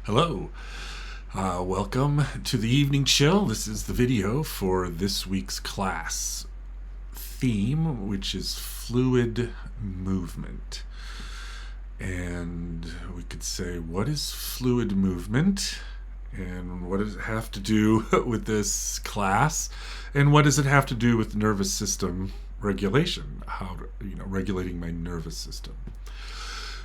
Hello. Welcome to the evening chill. This is the video for this week's class theme, which is fluid movement. And we could say, what is fluid movement? And what does it have to do with this class? And what does it have to do with nervous system regulation? Regulating my nervous system.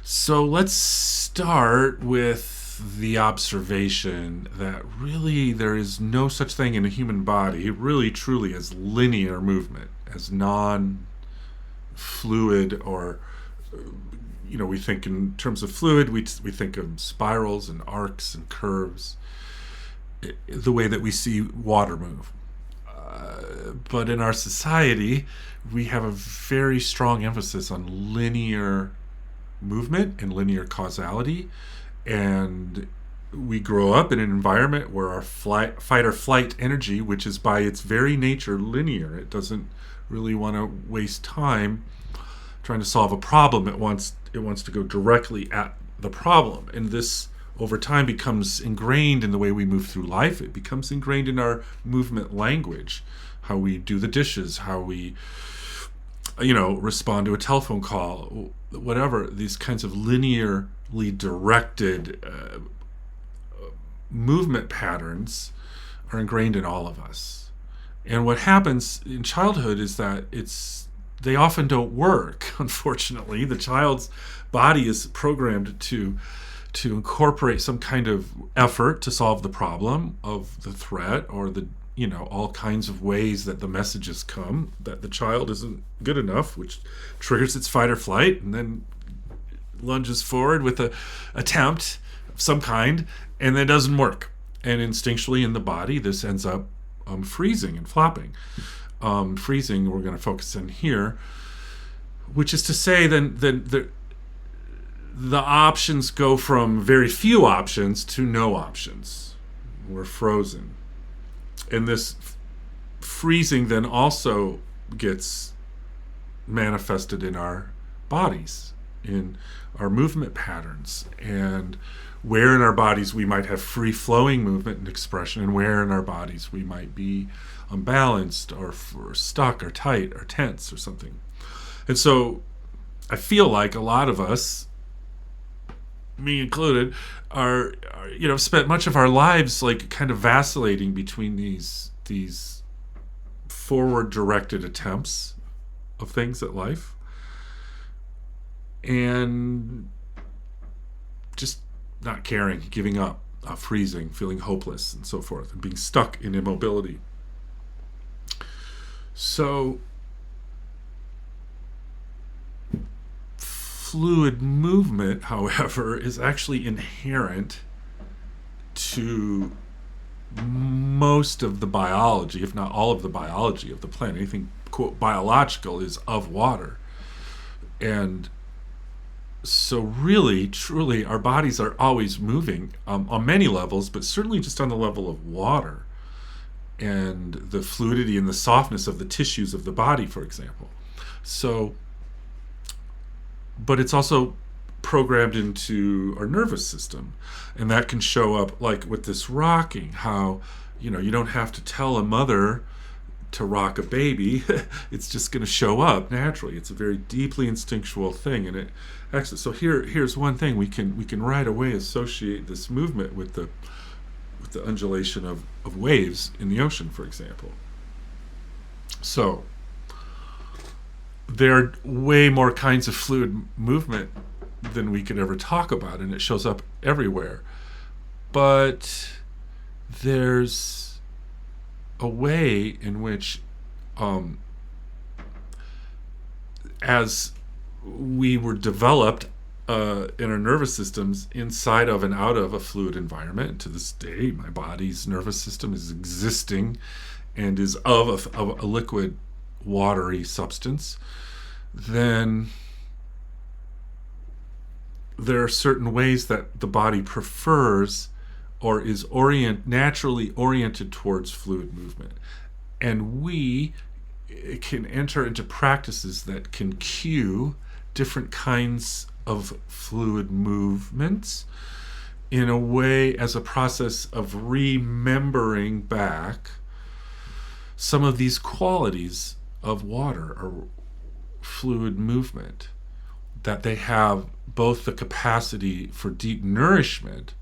So let's start with the observation that really there is no such thing in a human body, really truly, as linear movement, as non-fluid, or we think in terms of fluid, we think of spirals and arcs and curves, the way that we see water move. But in our society, we have a very strong emphasis on linear movement and linear causality, and we grow up in an environment where our fight or flight energy, which is by its very nature linear, it doesn't really want to waste time trying to solve a problem. It wants to go directly at the problem, and this over time becomes ingrained in the way we move through life. It becomes ingrained in our movement language, how we do the dishes, how we respond to a telephone call, whatever. These kinds of linearly directed movement patterns are ingrained in all of us. And what happens in childhood is that they often don't work. Unfortunately, the child's body is programmed to incorporate some kind of effort to solve the problem of the threat, or the all kinds of ways that the messages come that the child isn't good enough, which triggers its fight or flight, and then lunges forward with a attempt of some kind, and then it doesn't work. And instinctually in the body, this ends up freezing and flopping. Freezing, we're going to focus on here, which is to say, then the options go from very few options to no options. We're frozen. And this freezing then also gets manifested in our bodies, in our movement patterns, and where in our bodies we might have free-flowing movement and expression, and where in our bodies we might be unbalanced or stuck or tight or tense or something. And so I feel like a lot of us, me included, are spent much of our lives like kind of vacillating between these forward directed attempts of things at life, and just not caring, giving up, freezing, feeling hopeless, and so forth, and being stuck in immobility. So fluid movement, however, is actually inherent to most of the biology, if not all of the biology of the planet. Anything, quote, biological is of water. And so really, truly, our bodies are always moving on many levels, but certainly just on the level of water and the fluidity and the softness of the tissues of the body, for example. So, but it's also programmed into our nervous system, and that can show up like with this rocking, how you don't have to tell a mother to rock a baby. It's just going to show up naturally. It's a very deeply instinctual thing, and it actually, so here's one thing we can right away associate this movement with the undulation of waves in the ocean, for example. So there are way more kinds of fluid movement than we could ever talk about, and it shows up everywhere. But there's a way in which, as we were developed in our nervous systems inside of and out of a fluid environment, to this day, my body's nervous system is existing and is of a liquid, watery substance, then there are certain ways that the body prefers or is naturally oriented towards fluid movement. And we can enter into practices that can cue different kinds of fluid movements in a way as a process of remembering back some of these qualities of water or fluid movement, that they have both the capacity for deep nourishment,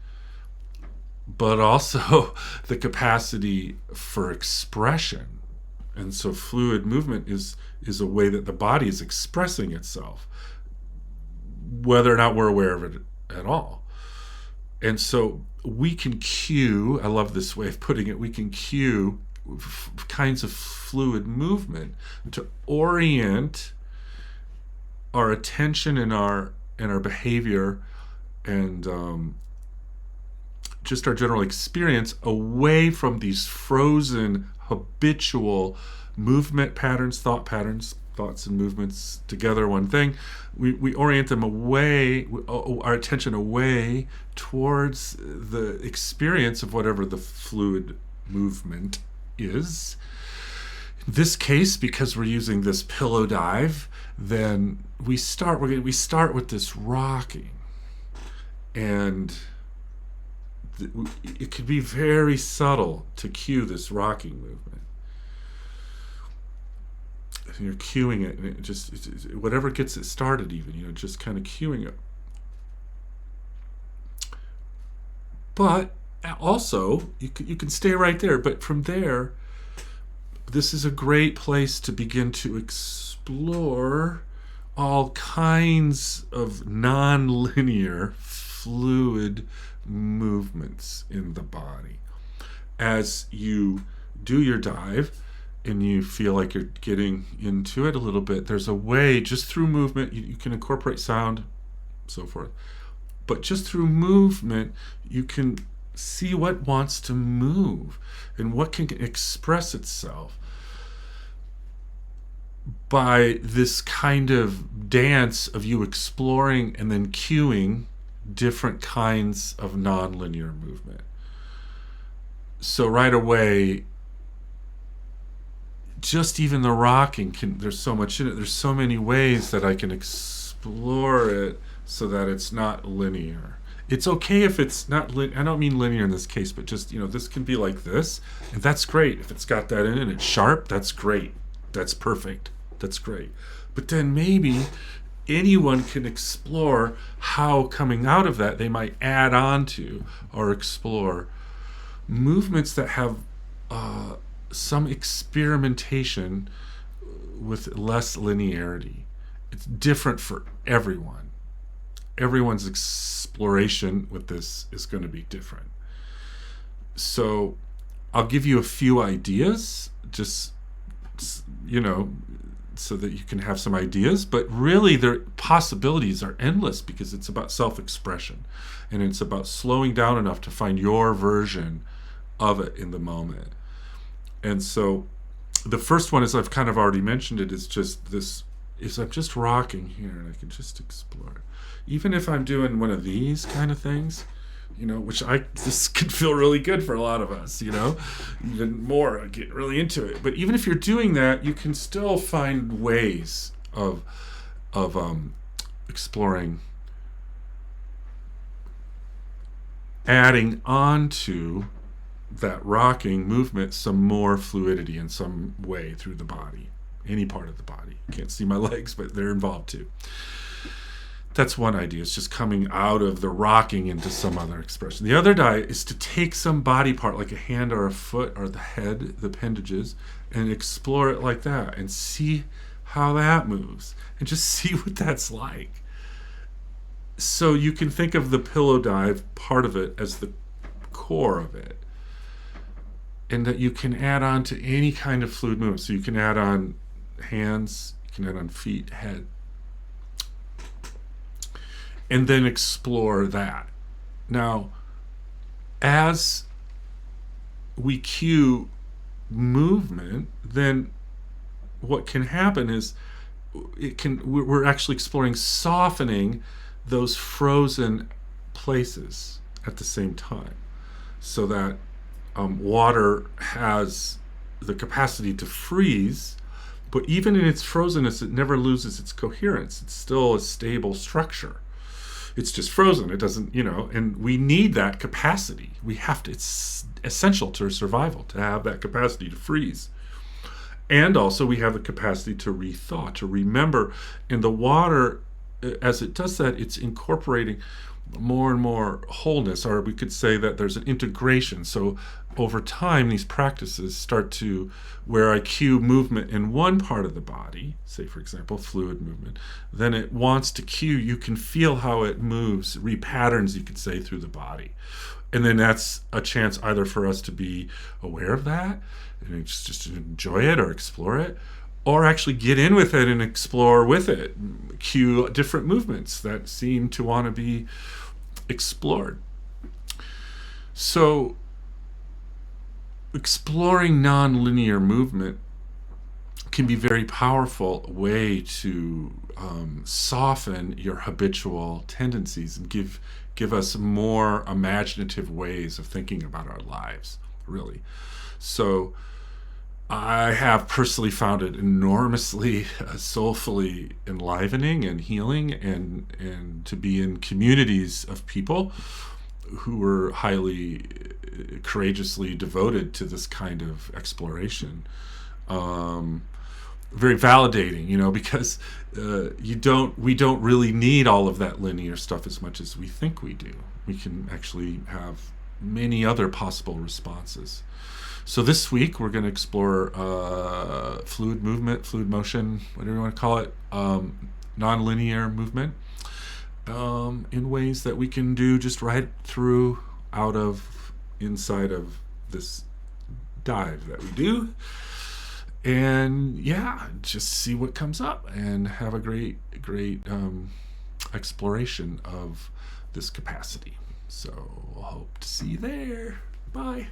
but also the capacity for expression. And so fluid movement is a way that the body is expressing itself, whether or not we're aware of it at all. And so we can cue, I love this way of putting it, we can cue kinds of fluid movement to orient our attention and our behavior and just our general experience away from these frozen habitual movement patterns, thoughts and movements together one thing. We orient them away, our attention away towards the experience of whatever the fluid movement is. In this case, because we're using this pillow dive, then we start with this rocking, and it could be very subtle to cue this rocking movement. And you're cueing it, and it just whatever gets it started, even just kind of cueing it. But also, you can stay right there. But from there, this is a great place to begin to explore all kinds of non-linear fluid movements in the body. As you do your dive and you feel like you're getting into it a little bit, there's a way, just through movement, you can incorporate sound, so forth, but just through movement, you can see what wants to move and what can express itself by this kind of dance of you exploring and then cueing different kinds of non-linear movement. So right away, just even the rocking there's so much in it. There's so many ways that I can explore it so that it's not linear. It's okay if it's not I don't mean linear in this case, but just, this can be like this, and that's great. If it's got that in it and it's sharp, that's great. That's perfect. That's great. But then maybe anyone can explore how, coming out of that, they might add on to or explore movements that have some experimentation with less linearity. It's different for everyone. Everyone's exploration with this is going to be different. So I'll give you a few ideas, just, so that you can have some ideas, but really their possibilities are endless, because it's about self-expression, and it's about slowing down enough to find your version of it in the moment. And so the first one, as I've kind of already mentioned it, I'm just rocking here, and I can just explore it. Even if I'm doing one of these kind of things, which this can feel really good for a lot of us, even more, I get really into it. But even if you're doing that, you can still find ways of exploring, adding on to that rocking movement some more fluidity in some way through the body, any part of the body. You can't see my legs, but they're involved too. That's one idea. It's just coming out of the rocking into some other expression. The other idea is to take some body part, like a hand or a foot or the head, the appendages, and explore it like that and see how that moves and just see what that's like. So you can think of the pillow dive part of it as the core of it, and that you can add on to any kind of fluid movement. So you can add on hands, you can add on feet, head, and then explore that. Now, as we cue movement, then what can happen is we're actually exploring softening those frozen places at the same time, so that water has the capacity to freeze, but even in its frozenness, it never loses its coherence. It's still a stable structure. it's just frozen. It doesn't, and we need that capacity. We have to, it's essential to survival to have that capacity to freeze. And also, we have the capacity to rethought, to remember. And the water, as it does that, it's incorporating more and more wholeness, or we could say that there's an integration. So over time, these practices start to, where I cue movement in one part of the body, say for example fluid movement, then it wants to cue, you can feel how it moves, repatterns, you could say, through the body. And then that's a chance either for us to be aware of that and just enjoy it or explore it, or actually get in with it and explore with it, cue different movements that seem to want to be explored. So exploring non-linear movement can be a very powerful way to soften your habitual tendencies and give us more imaginative ways of thinking about our lives, really. So I have personally found it enormously soulfully enlivening and healing, and to be in communities of people who were highly courageously devoted to this kind of exploration. Very validating, because we don't really need all of that linear stuff as much as we think we do. We can actually have many other possible responses. So this week we're going to explore fluid movement, fluid motion, whatever you want to call it, non-linear movement, in ways that we can do just right through, inside of this dive that we do. And just see what comes up and have a great exploration of this capacity. So I hope to see you there. Bye.